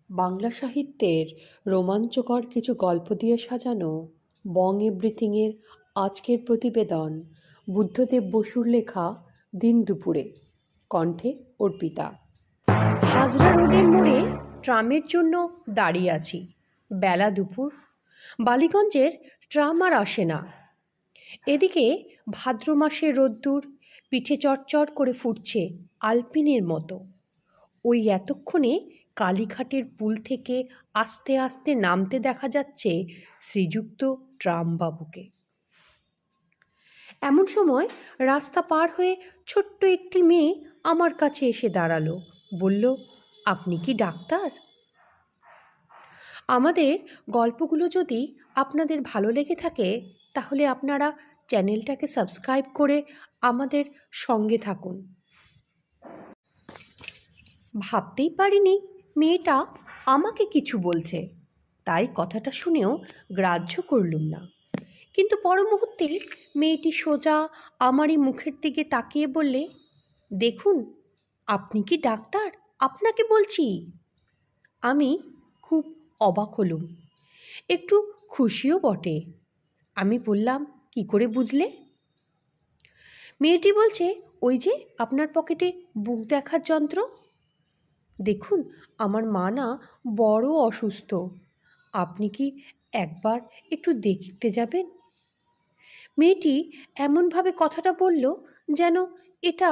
বাংলা সাহিত্যের রোমাঞ্চকর কিছু গল্প দিয়ে সাজানো বং এভরিথিংয়ের আজকের প্রতিবেদন বুদ্ধদেব বসুর লেখা দিন দুপুরে, কণ্ঠে অর্পিতা। হাজরা রোডের মোড়ে ট্রামের জন্য দাঁড়িয়ে আছি। বেলা দুপুর, বালিগঞ্জের ট্রাম আর আসে না। এদিকে ভাদ্র মাসের রোদ্দুর পিঠে চড়চড় করে ফুটছে আলপিনের মতো। ওই এতক্ষণে কালীঘাটের পুল থেকে আস্তে আস্তে নামতে দেখা যাচ্ছে শ্রীযুক্ত ট্রামবাবুকে। এমন সময় রাস্তা পার হয়ে ছোট্ট একটি মেয়ে আমার কাছে এসে দাঁড়ালো, বলল, আপনি কি ডাক্তার? আমাদের গল্পগুলো যদি আপনাদের ভালো লেগে থাকে তাহলে আপনারা চ্যানেলটাকে সাবস্ক্রাইব করে আমাদের সঙ্গে থাকুন। ভাবতেই পারিনি মেয়েটা আমাকে কিছু বলছে, তাই কথাটা শুনেও গ্রাহ্য করলুম না। কিন্তু পর মুহূর্তেই মেয়েটি সোজা আমারই মুখের দিকে তাকিয়ে বললে, দেখুন, আপনি কি ডাক্তার? আপনাকে বলছি। আমি খুব অবাক হলুম, একটু খুশিও বটে। আমি বললাম, কি করে বুঝলে? মেয়েটি বলছে, ওই যে আপনার পকেটে বুক দেখার যন্ত্র। দেখুন, আমার মা না বড় অসুস্থ, আপনি কি একবার একটু দেখতে যাবেন? মেয়েটি এমনভাবে কথাটা বলল যেন এটা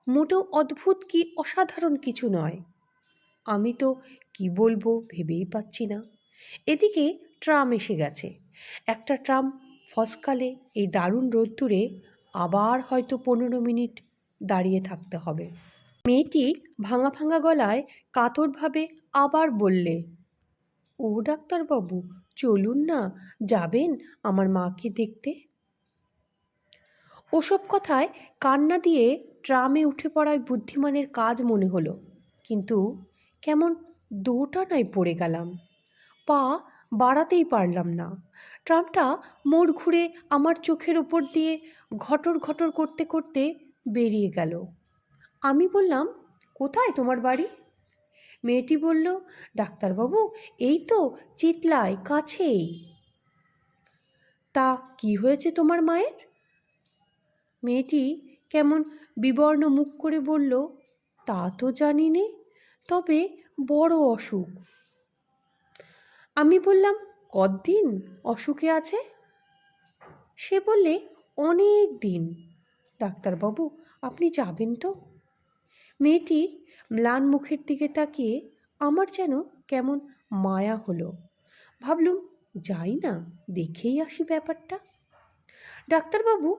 মোটেও অদ্ভুত কি অসাধারণ কিছু নয়। আমি তো কি বলবো ভেবেই পাচ্ছি না। এদিকে ট্রাম এসে গেছে। একটা ট্রাম ফসকালে এই দারুণ রোদ্দুরে আবার হয়তো 15 মিনিট দাঁড়িয়ে থাকতে হবে। মেয়েটি ভাঙা ভাঙা গলায় কাতরভাবে আবার বললে, ও ডাক্তারবাবু, চলুন না, যাবেন আমার মাকে দেখতে। ওসব কথায় কান্না দিয়ে ট্রামে উঠে পড়ায় বুদ্ধিমানের কাজ মনে হলো, কিন্তু কেমন দোটানায় পড়ে গেলাম। পা বাড়াতেই পারলাম না। ট্রামটা মোড় ঘুরে আমার চোখের ওপর দিয়ে ঘটর ঘটর করতে করতে বেরিয়ে গেল। আমি বললাম, কোথায় তোমার বাড়ি? মেয়েটি বলল, ডাক্তারবাবু, এই তো চিতলায়, কাছেই। তা কি হয়েছে তোমার মায়ের? মেয়েটি কেমন বিবর্ণ মুখ করে বলল, তা তো জানি নে, তবে বড় অসুখ। আমি বললাম, কতদিন অসুখে আছে? সে বললে, অনেক দিন। ডাক্তারবাবু, আপনি যাবেন তো? মেয়েটির ম্লান মুখের দিকে তাকিয়ে আমার যেন কেমন মায়া হলো। ভাবলুম, যাই না, দেখেই আসি ব্যাপারটা। ডাক্তারবাবু,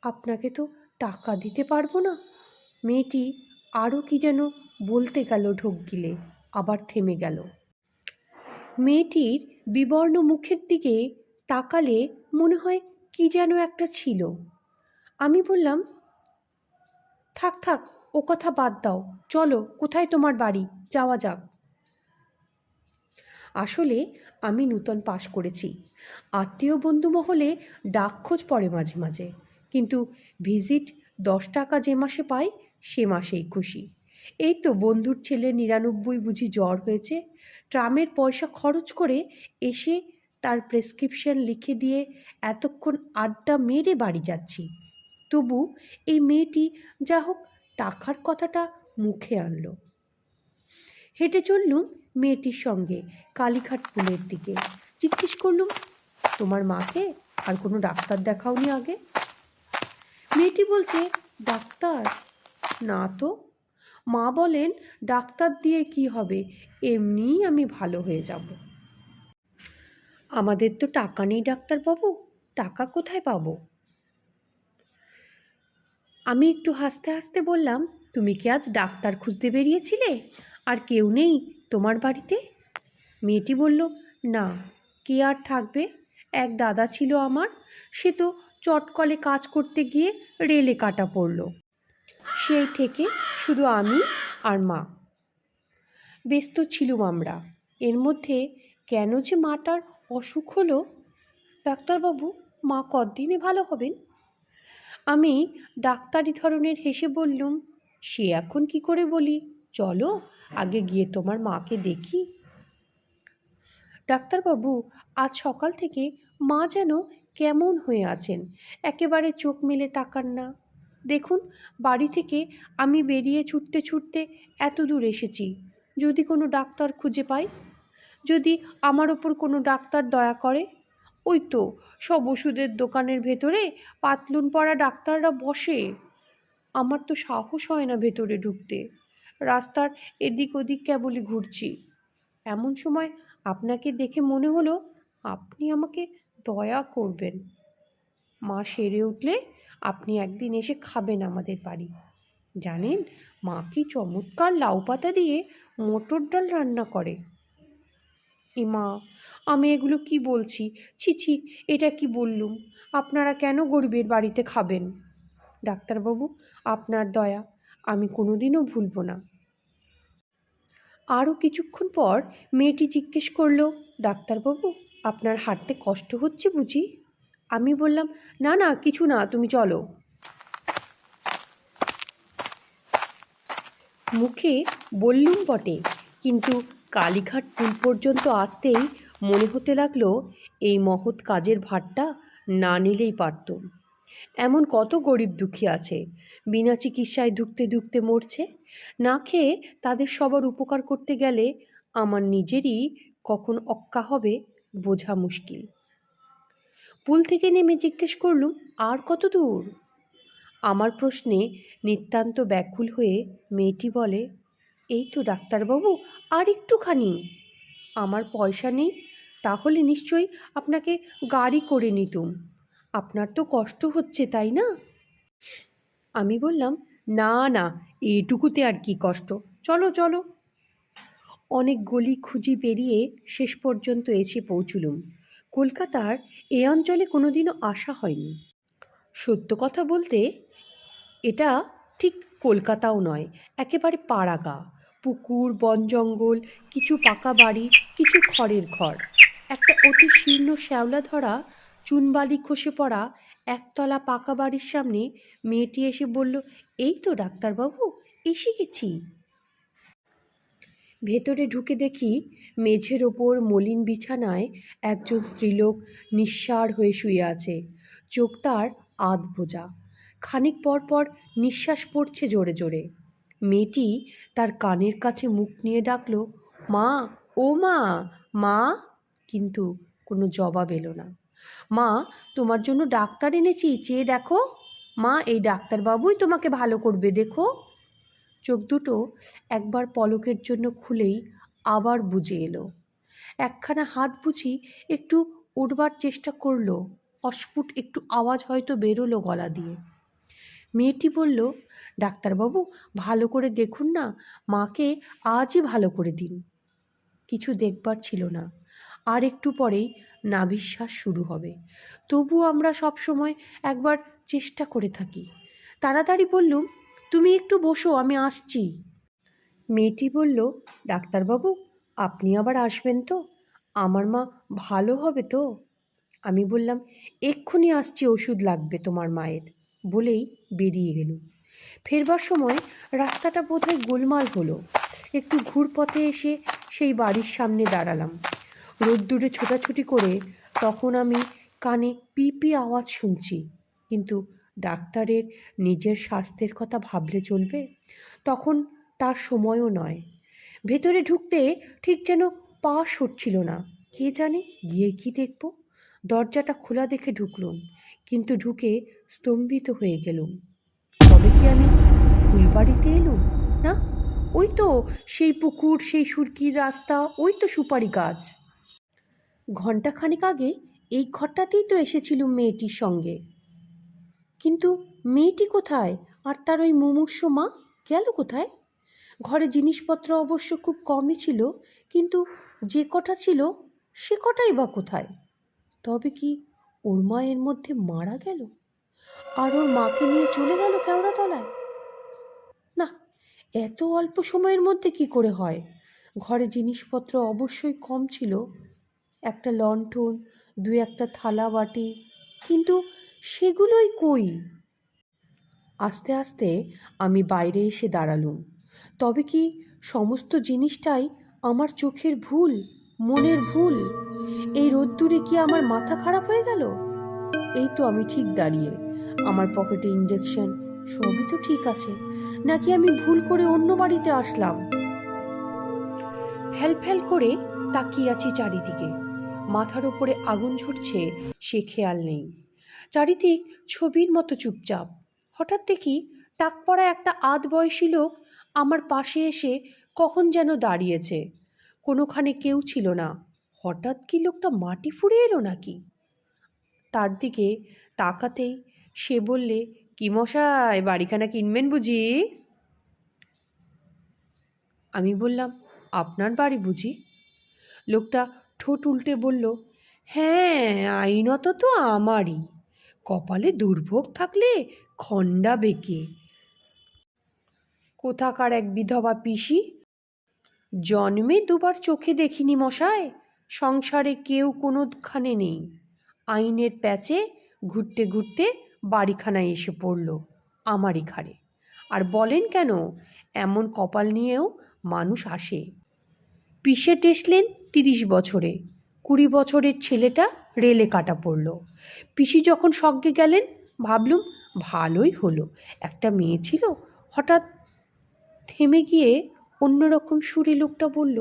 আপনাকে তো টাকা দিতে পারবো না। মেয়েটি আরও কি যেন বলতে গেল ঢোক গিলে, আবার থেমে গেল। মেয়েটির বিবর্ণ মুখের দিকে তাকালে মনে হয় কি যেন একটা ছিল। আমি বললাম, থাক থাক, ও কথা বাদ দাও, চলো, কোথায় তোমার বাড়ি, যাওয়া যাক। আসলে আমি নূতন পাশ করেছি। আত্মীয় বন্ধু মহলে ডাক খোঁজ পড়ে মাঝে মাঝে, কিন্তু ভিজিট 10 টাকা যে মাসে পাই সে মাসেই খুশি। এই তো বন্ধুর ছেলে 99 বুঝি জ্বর হয়েছে, ট্রামের পয়সা খরচ করে এসে তার প্রেসক্রিপশন লিখে দিয়ে এতক্ষণ আড্ডা মেরে বাড়ি যাচ্ছি। তবু এই মেয়েটি যা হোক টাকার কথাটা মুখে আনলো। হেঁটে চললুম মেয়েটির সঙ্গে কালীঘাট পুলের দিকে। জিজ্ঞেস করলুম, তোমার মাকে আর কোনো ডাক্তার দেখাওনি আগে? মেয়েটি বলছে, ডাক্তার? না তো। মা বলেন, ডাক্তার দিয়ে কি হবে, এমনিই আমি ভালো হয়ে যাব। আমাদের তো টাকা নেই ডাক্তারবাবু, টাকা কোথায় পাবো? আমি একটু হাসতে হাসতে বললাম, তুমি কি আজ ডাক্তার খুঁজতে বেরিয়েছিলে? আর কেউ নেই তোমার বাড়িতে? মেয়েটি বলল, না, কে আর থাকবে, এক দাদা ছিল আমার, সে তো চটকলে কাজ করতে গিয়ে রেলে কাটা পড়ল। সেই থেকে শুধু আমি আর মা। ব্যস্ত ছিলুম আমরা। এর মধ্যে কেন যে মাটার অসুখ হলো। ডাক্তারবাবু, মা কতদিনে ভালো হবেন? আমি ডাক্তারি ধরনের হেসে বললুম, সে এখন কি করে বলি, চলো আগে গিয়ে তোমার মাকে দেখি। ডাক্তারবাবু, আজ সকাল থেকে মা যেন কেমন হয়ে আছেন, একেবারে চোখ মেলে তাকান না। দেখুন, বাড়ি থেকে আমি বেরিয়ে ছুটতে ছুটতে এত দূর এসেছি, যদি কোনো ডাক্তার খুঁজে পাই, যদি আমার ওপর কোনো ডাক্তার দয়া করে। ওই তো সব ওষুধের দোকানের ভেতরে পাতলুন পরা ডাক্তাররা বসে। আমার তো সাহস হয় না ভেতরে ঢুকতে, রাস্তার এদিক ওদিক কেবলই ঘুরছি। এমন সময় আপনাকে দেখে মনে হলো আপনি আমাকে দয়া করবেন। মা সেরে উঠলে আপনি একদিন এসে খাবেন আমাদের বাড়ি। জানেন, মা কি চমৎকার লাউ পাতা দিয়ে মটর ডাল রান্না করে। মা, আমি এগুলো কি বলছি? ছি ছি, এটা কি বললুম? আপনারা কেন গরিবের বাড়িতে খাবেন? ডাক্তারবাবু, আপনার দয়া আমি কোনোদিনও ভুলব না। আরও কিছুক্ষণ পর মেয়েটি জিজ্ঞেস করল, ডাক্তারবাবু, আপনার হাঁটতে কষ্ট হচ্ছে বুঝি? আমি বললাম, না না, কিছু না, তুমি চলো। মুখে বললুম বটে, কিন্তু কালীঘাট পুল পর্যন্ত আসতেই মনে হতে লাগলো এই মহৎ কাজের ভারটা না নিলেই পারতুম। এমন কত গরিব দুঃখী আছে, বিনা চিকিৎসায় ধুঁকতে ধুঁকতে মরছে। না খেয়ে তাদের সবার উপকার করতে গেলে আমার নিজেরই কখন অক্কা হবে বোঝা মুশকিল। পুল থেকে নেমে জিজ্ঞেস করলুম, আর কত দূর? আমার প্রশ্নে নিতান্ত ব্যাকুল হয়ে মেয়েটি বলে, এই তো ডাক্তারবাবু, আর একটুখানি। আমার পয়সা নেই, তাহলে নিশ্চয়ই আপনাকে গাড়ি করে নিতুম। আপনার তো কষ্ট হচ্ছে, তাই না? আমি বললাম, না না, এইটুকুতে আর কি কষ্ট, চলো চলো। অনেক গলি খুঁজি পেরিয়ে শেষ পর্যন্ত এসে পৌঁছলুম। কলকাতার এ অঞ্চলে কোনোদিনও আসা হয়নি। সত্য কথা বলতে এটা ঠিক কলকাতাও নয়, একেবারে পাড়াগা। পুকুর, বন জঙ্গল, কিছু পাকা বাড়ি, কিছু খড়ের ঘর। একটা অতি শীর্ণ শ্যাওলা ধরা, চুনবালি খসে পড়া একতলা পাকা বাড়ির সামনে মেয়েটি এসে বলল, এই তো ডাক্তারবাবু, এসে গেছি। ভেতরে ঢুকে দেখি মেঝের ওপর মলিন বিছানায় একজন স্ত্রীলোক নিঃসাড় হয়ে শুয়ে আছে। চোখ তার আধ বোজা, খানিক পর পর নিঃশ্বাস পড়ছে জোরে জোরে। মেয়েটি তার কানের কাছে মুখ নিয়ে ডাকলো, মা, ও মা, মা। কিন্তু কোনো জবাব এলো না। মা, তোমার জন্য ডাক্তার এনেছি, চেয়ে দেখো। মা, এই ডাক্তারবাবুই তোমাকে ভালো করবে, দেখো। চোখ দুটো একবার পলকের জন্য খুলেই আবার বুজে এলো। একখানা হাত বুঝি একটু উঠবার চেষ্টা করলো, অস্ফুট একটু আওয়াজ হয়তো বেরোলো গলা দিয়ে। মেয়েটি বলল, ডাক্তারবাবু, ভালো করে দেখুন না, মাকে আজই ভালো করে দিন। কিছু দেখবার ছিল না, আর একটু পরেই নাভিশ্বাস শুরু হবে। তবু আমরা সব সময় একবার চেষ্টা করে থাকি। তাড়াতাড়ি বললুম, তুমি একটু বসো, আমি আসছি। মেয়েটি বলল, ডাক্তারবাবু, আপনি আবার আসবেন তো? আমার মা ভালো হবে তো? আমি বললাম, এক্ষুনি আসছি, ওষুধ লাগবে তোমার মায়ের, বলেই বেরিয়ে গেলুম। ফেরবার সময় রাস্তাটা বোধহয় গোলমাল হলো। একটু ঘুরপথে এসে সেই বাড়ির সামনে দাঁড়ালাম। রোদ্দুরে ছোটাছুটি করে তখন আমি কানে পিপি আওয়াজ শুনছি, কিন্তু ডাক্তারের নিজের স্বাস্থ্যের কথা ভাবলে চলবে? তখন তার সময়ও নয়। ভেতরে ঢুকতে ঠিক যেন পা সরছিল না। কে জানে গিয়ে কি দেখব। দরজাটা খোলা দেখে ঢুকলুম, কিন্তু ঢুকে স্তম্ভিত হয়ে গেলুম। তবে কি আমি ফুলবাড়িতে এলুম? না, ওই তো সেই পুকুর, সেই সুরকির রাস্তা, ওই তো সুপারি গাছ। ঘণ্টাখানেক আগে এই ঘরটাতেই তো এসেছিলুম মেয়েটির সঙ্গে। কিন্তু মেয়েটি কোথায়? আর তার ওই মুমূর্ষু মা গেল কোথায়? ঘরে জিনিসপত্র অবশ্য খুব কমই ছিল, কিন্তু যে কটা ছিল সে কটাই বা কোথায়? তবে কি ওর মা এর মধ্যে মারা গেল, আর ওর মাকে নিয়ে চলে গেল কেওড়াতলায়? না, এত অল্প সময়ের মধ্যে কি করে হয়? ঘরে জিনিসপত্র অবশ্যই কম ছিল, একটা লণ্ঠন, দু একটা থালা বাটি, কিন্তু সেগুলোই কই? আস্তে আস্তে আমি বাইরে এসে দাঁড়ালুম। তবে কি সমস্ত জিনিসটাই আমার চোখের ভুল, মনের ভুল। এই রোদ্দুরে কি আমার মাথা খারাপ হয়ে গেল? এই তো আমি ঠিক দাঁড়িয়ে, আমার পকেটে ইঞ্জেকশন, সবই তো ঠিক আছে। নাকি আমি ভুল করে অন্য বাড়িতে আসলাম? ফ্যাল ফ্যাল করে তাকিয়ে আছি চারিদিকে। মাথার উপরে আগুন ঝরছে, সে খেয়াল নেই। চারিদিক ছবির মতো চুপচাপ। হঠাৎ দেখি টাক পড়া একটা আধ বয়সী লোক আমার পাশে এসে কখন যেন দাঁড়িয়েছে। কোনোখানে কেউ ছিল না। হঠাৎ কি লোকটা মাটি ফুঁড়ে এলো নাকি? তার দিকে তাকাতেই সে বললে, কি মশাই, বাড়িখানা কিনবেন বুঝি? আমি বললাম, আপনার বাড়ি বুঝি? লোকটা ঠোঁট উল্টে বলল, হ্যাঁ, আইনত তো আমারই। কপালে দুর্ভোগ থাকলে খণ্ডা বেঁকে। কোথাকার এক বিধবা পিসি, জন্মে দুবার চোখে দেখিনি মশাই। সংসারে কেউ কোনোখানে নেই। আইনের প্যাচে ঘুরতে ঘুরতে বাড়িখানায় এসে পড়ল আমারই ঘাড়ে। আর বলেন কেন, এমন কপাল নিয়েও মানুষ আসে। পিষে টেসলেন 30 বছরে, 20 বছরের ছেলেটা রেলে কাটা পড়ল। পিসি যখন স্বর্গে গেলেন ভাবলুম ভালোই হলো, একটা মেয়ে ছিল। হঠাৎ থেমে গিয়ে অন্যরকম সুরে লোকটা বলল,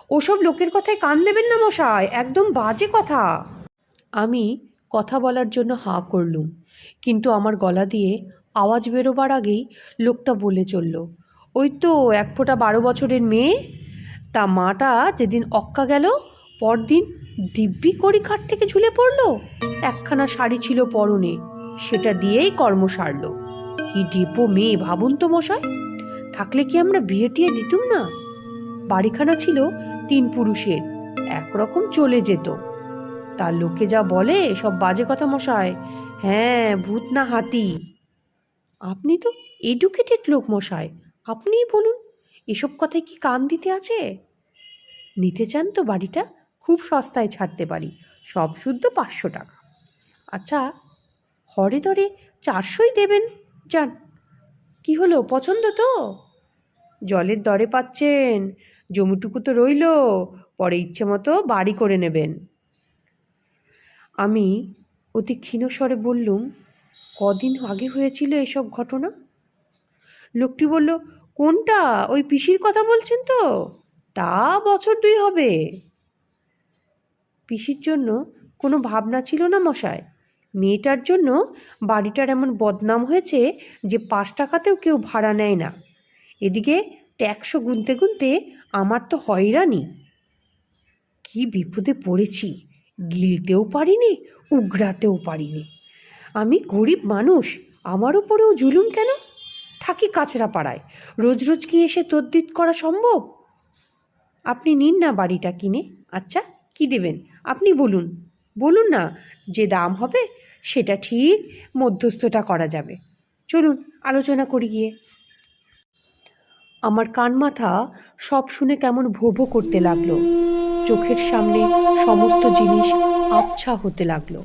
ওসব লোকের কথায় কান দেবেন না মশাই, একদম বাজে কথা। আমি কথা বলার জন্য হাঁ করলুম, কিন্তু আমার গলা দিয়ে আওয়াজ বেরোবার আগেই লোকটা বলে চলল, ওই তো 1 ফোঁটা 12 বছরের মেয়ে। তা মাটা যেদিন অক্কা গেল, পরদিন দিব্যি কড়ি খাট থেকে ঝুলে পড়ল। একখানা শাড়ি ছিল পরনে, সেটা দিয়েই কর্ম সারল। কি ডেপো মেয়ে ভাবুন তো মশাই। থাকলে কি আমরা বিয়ে টিয়ে দিতুম না? বাড়িখানা ছিল 3 পুরুষের, একরকম চলে যেত। তার লোকে যা বলে সব বাজে কথা মশাই। হ্যাঁ, ভূত না হাতি। আপনি তো এডুকেটেড লোক মশাই, আপনিই বলুন, এসব কথায় কি কান দিতে আছে? নিতে চান তো বাড়িটা? খুব সস্তায় ছাড়তে পারি, সব শুদ্ধ 500 টাকা। আচ্ছা, হরে ধরে 400ই দেবেন, যান। কি হলো, পছন্দ তো? জলের দরে পাচ্ছেন, জমিটুকু তো রইল, পরে ইচ্ছে মতো বাড়ি করে নেবেন। আমি অতি ক্ষীণ স্বরে বললুম, কদিন আগে হয়েছিল এসব ঘটনা? লোকটি বলল, কোনটা? ওই পিসির কথা বলছেন তো? তা বছর 2 হবে। পিসির জন্য কোনো ভাবনা ছিল না মশাই। মেয়েটার জন্য বাড়িটার এমন বদনাম হয়েছে যে 5 টাকাতেও কেউ ভাড়া নেয় না। এদিকে ট্যাক্সও গুনতে গুনতে আমার তো হয়রানি। কি বিপদে পড়েছি, গিলতেও পারিনি, উগরাতেও পারিনি। আমি গরিব মানুষ, আমার উপরেও জুলুম কেন? থাকি কাছড়াপাড়ায়, রোজ রোজ কি এসে তদ্দিত করা সম্ভব? আপনি নিন না বাড়িটা কিনে। আচ্ছা, কি দেবেন আপনি বলুন, বলুন না, যে দাম হবে সেটা ঠিক মধ্যস্থতা করা যাবে। চলুন আলোচনা করি গিয়ে। আমার কান মাথা সব শুনে কেমন ভো ভো করতে লাগলো। চোখের সামনে সমস্ত জিনিস আবছা হতে লাগলো।